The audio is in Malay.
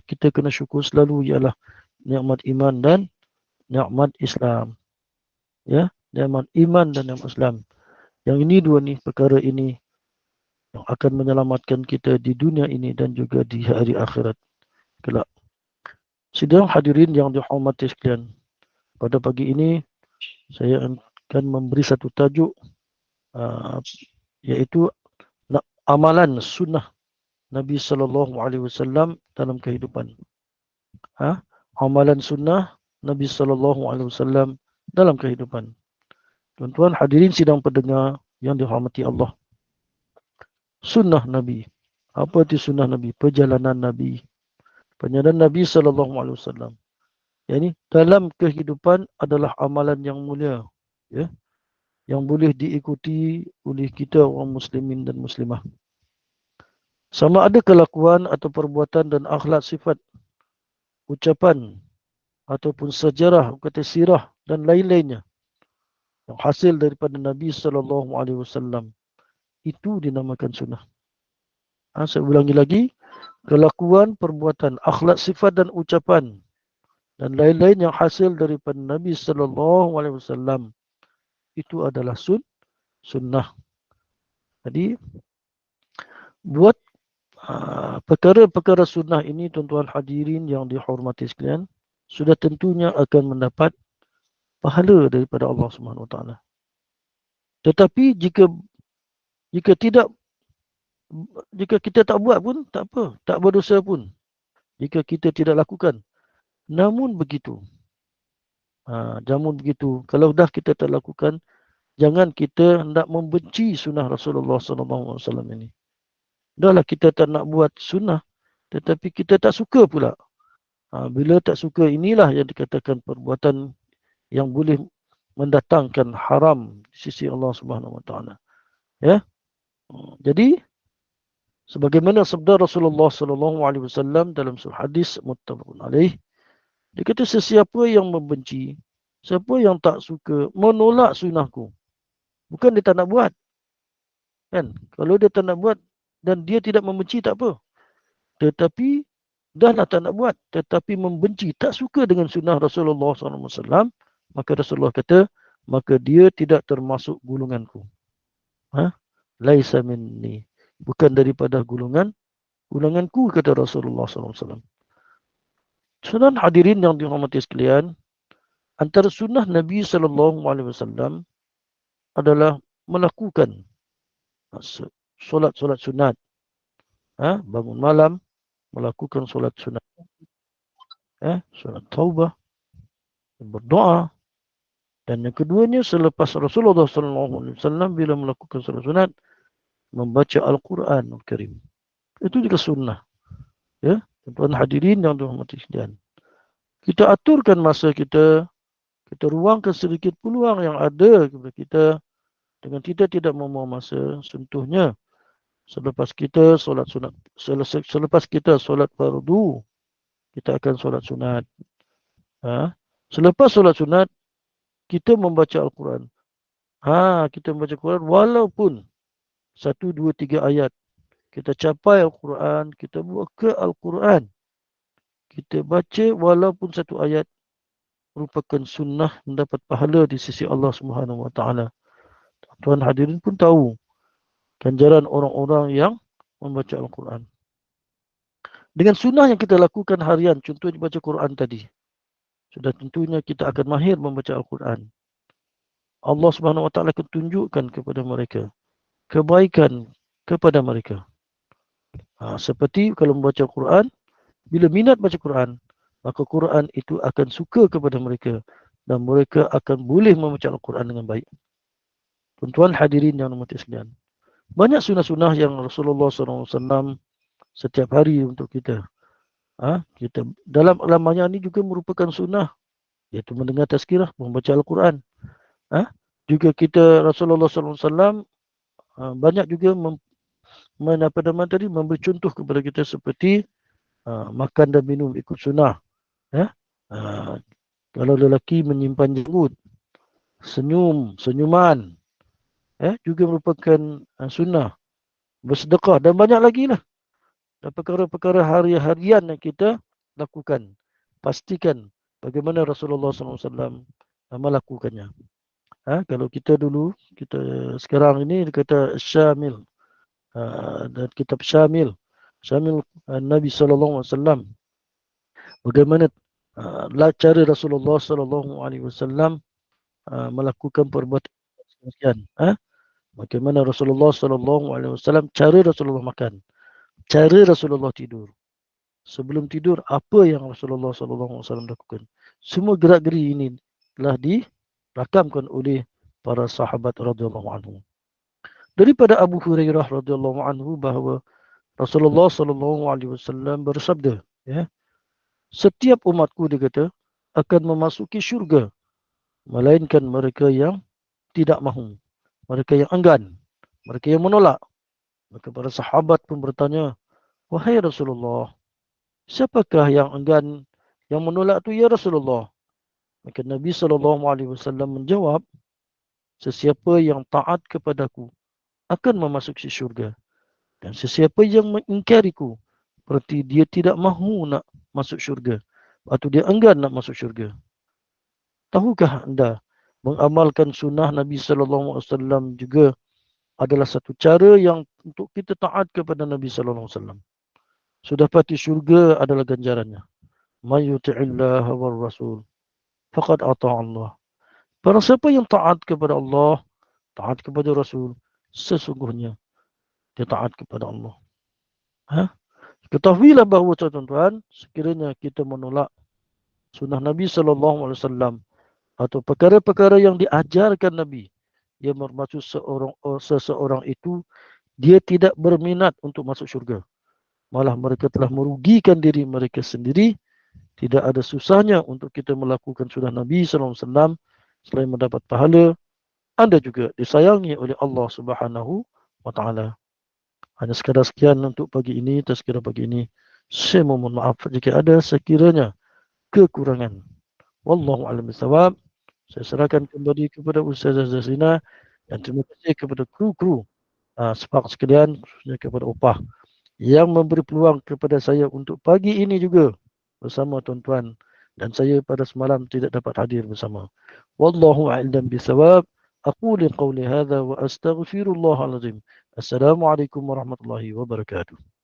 kita kena syukur selalu ialah nikmat iman dan nikmat Islam. Ya, nikmat iman dan nikmat Islam. Yang ini dua ni, perkara ini yang akan menyelamatkan kita di dunia ini dan juga di hari akhirat kelak. Sidang hadirin yang dihormati sekalian, pada pagi ini saya akan memberi satu tajuk iaitu amalan sunnah Nabi sallallahu alaihi wasallam dalam kehidupan. Amalan sunnah Nabi sallallahu alaihi wasallam dalam kehidupan. Tuan-tuan hadirin sidang pendengar yang dihormati Allah. Sunnah Nabi. Apa itu sunnah Nabi? Perjalanan Nabi. Perjalanan Nabi sallallahu alaihi wasallam. Yani dalam kehidupan adalah amalan yang mulia, ya, yang boleh diikuti oleh kita orang muslimin dan muslimah. Sama ada kelakuan atau perbuatan dan akhlak, sifat, ucapan ataupun sejarah, kata sirah dan lain-lainnya yang hasil daripada Nabi sallallahu alaihi wasallam, itu dinamakan sunnah. Saya ulangi lagi, kelakuan, perbuatan, akhlak, sifat dan ucapan dan lain-lain yang hasil daripada Nabi sallallahu alaihi wasallam, itu adalah sunnah. Jadi buat perkara-perkara sunnah ini, tuan-tuan hadirin yang dihormati sekalian, sudah tentunya akan mendapat pahala daripada Allah Subhanahu Wa Taala. Tetapi jika kita tak buat pun tak apa, tak berdosa pun jika kita tidak lakukan. Namun begitu, kalau dah kita tak lakukan, jangan kita hendak membenci sunnah Rasulullah SAW ini. Dahlah kita tak nak buat sunnah, tetapi kita tak suka pula. Bila tak suka, inilah yang dikatakan perbuatan yang boleh mendatangkan haram di sisi Allah Subhanahu Wa Taala. Ya. Jadi sebagaimana sabda Rasulullah sallallahu alaihi wasallam dalam surah hadis muttafaqun alaih, dia kata sesiapa yang membenci, siapa yang tak suka, menolak sunnahku. Bukan dia tak nak buat. Kan? Kalau dia tak nak buat dan dia tidak membenci, tak apa. Tetapi dahlah tak nak buat, tetapi membenci, tak suka dengan sunnah Rasulullah SAW, maka Rasulullah kata, maka dia tidak termasuk golonganku. Laisa minni. Bukan daripada golonganku, kata Rasulullah SAW. Saudara hadirin yang dihormati sekalian, antara sunnah Nabi SAW adalah melakukan solat sunat. Bangun malam, melakukan solat sunat. Solat taubah, berdoa. Dan yang keduanya, selepas Rasulullah SAW bila melakukan solat sunat, membaca Al-Quran Al-Karim. Itu juga sunnah. Ya, tuan-tuan hadirin yang dihormati sekalian. Kita aturkan masa kita ruangkan sedikit peluang yang ada kepada kita dengan kita tidak membuang masa. Contohnya, selepas kita solat sunat, selepas kita solat fardu, kita akan solat sunat. Selepas solat sunat, kita membaca Al-Quran. Kita membaca Al-Quran walaupun 1, 2, 3 ayat. Kita capai Al-Quran, kita buka Al-Quran, kita baca walaupun 1 ayat, merupakan sunnah, mendapat pahala di sisi Allah Subhanahu Wa Taala. Tuan hadirin pun tahu ganjaran orang-orang yang membaca Al-Quran. Dengan sunnah yang kita lakukan harian, contohnya baca Quran tadi, sudah tentunya kita akan mahir membaca Al-Quran. Allah Subhanahu Wa Taala akan tunjukkan kepada mereka kebaikan kepada mereka. Seperti kalau membaca Quran, bila minat baca Quran, maka Quran itu akan suka kepada mereka dan mereka akan boleh membaca Al-Quran dengan baik. Tuan-tuan hadirin yang dirahmati sekalian, banyak sunnah-sunnah yang Rasulullah SAW setiap hari untuk kita. Kita dalam lamanya ini juga merupakan sunnah, iaitu mendengar tazkirah, membaca Al-Quran. Juga kita Rasulullah SAW banyak juga memberi contoh kepada kita seperti makan dan minum ikut sunnah. Kalau lelaki menyimpan jenggot, senyuman, juga merupakan sunnah. Bersedekah dan banyak lagi lah. dan perkara-perkara harian yang kita lakukan. Pastikan bagaimana Rasulullah SAW melakukannya. Kalau kita dulu, kita sekarang ini kata Syamil, dan kitab Syamil Nabi SAW, bagaimana cara Rasulullah SAW melakukan perbuatan sekian. Bagaimana Rasulullah SAW, cara Rasulullah makan, cara Rasulullah tidur. Sebelum tidur, apa yang Rasulullah SAW lakukan. Semua gerak-geri ini telah dirakamkan oleh para sahabat radhiyallahu anhu. Daripada Abu Hurairah radhiyallahu anhu bahawa Rasulullah SAW bersabda, ya, setiap umatku, dia kata, akan memasuki syurga, melainkan mereka yang tidak mahu, mereka yang enggan, mereka yang menolak. Maka para sahabat pun bertanya, wahai Rasulullah, siapakah yang enggan, yang menolak tu ya Rasulullah? Maka Nabi SAW menjawab, sesiapa yang taat kepadaku akan memasuki syurga. Dan sesiapa yang mengingkariku, berarti dia tidak mahu nak masuk syurga, atau dia enggan nak masuk syurga. Tahukah anda, mengamalkan sunnah Nabi SAW juga adalah satu cara yang untuk kita taat kepada Nabi SAW. Sudah pasti syurga adalah ganjarannya. Man yuti'illaha war rasul faqad ata'a Allah. Barang siapa yang taat kepada Allah, taat kepada Rasul, sesungguhnya dia taat kepada Allah. Ketahuilah bahawa tuan-tuan, sekiranya kita menolak sunnah Nabi SAW atau perkara-perkara yang diajarkan Nabi, ia bermaksud seseorang itu dia tidak berminat untuk masuk syurga. Malah mereka telah merugikan diri mereka sendiri. Tidak ada susahnya untuk kita melakukan sunnah Nabi SAW selain mendapat pahala. Anda juga disayangi oleh Allah Subhanahu wa taala. Hanya sekadar sekian untuk pagi ini, tazkirah pagi ini. Saya mohon maaf jika ada sekiranya kekurangan. Wallahu a'lam bishawab. Saya serahkan kembali kepada Ustazah Zazina dan terima kasih kepada kru-kru sepak sekalian, khususnya kepada Opah yang memberi peluang kepada saya untuk pagi ini juga bersama tuan-tuan, dan saya pada semalam tidak dapat hadir bersama. Wallahu a'lam bishawab. Aqulu qawli hadha wa astaghfirullahal azim. Assalamualaikum warahmatullahi wabarakatuh.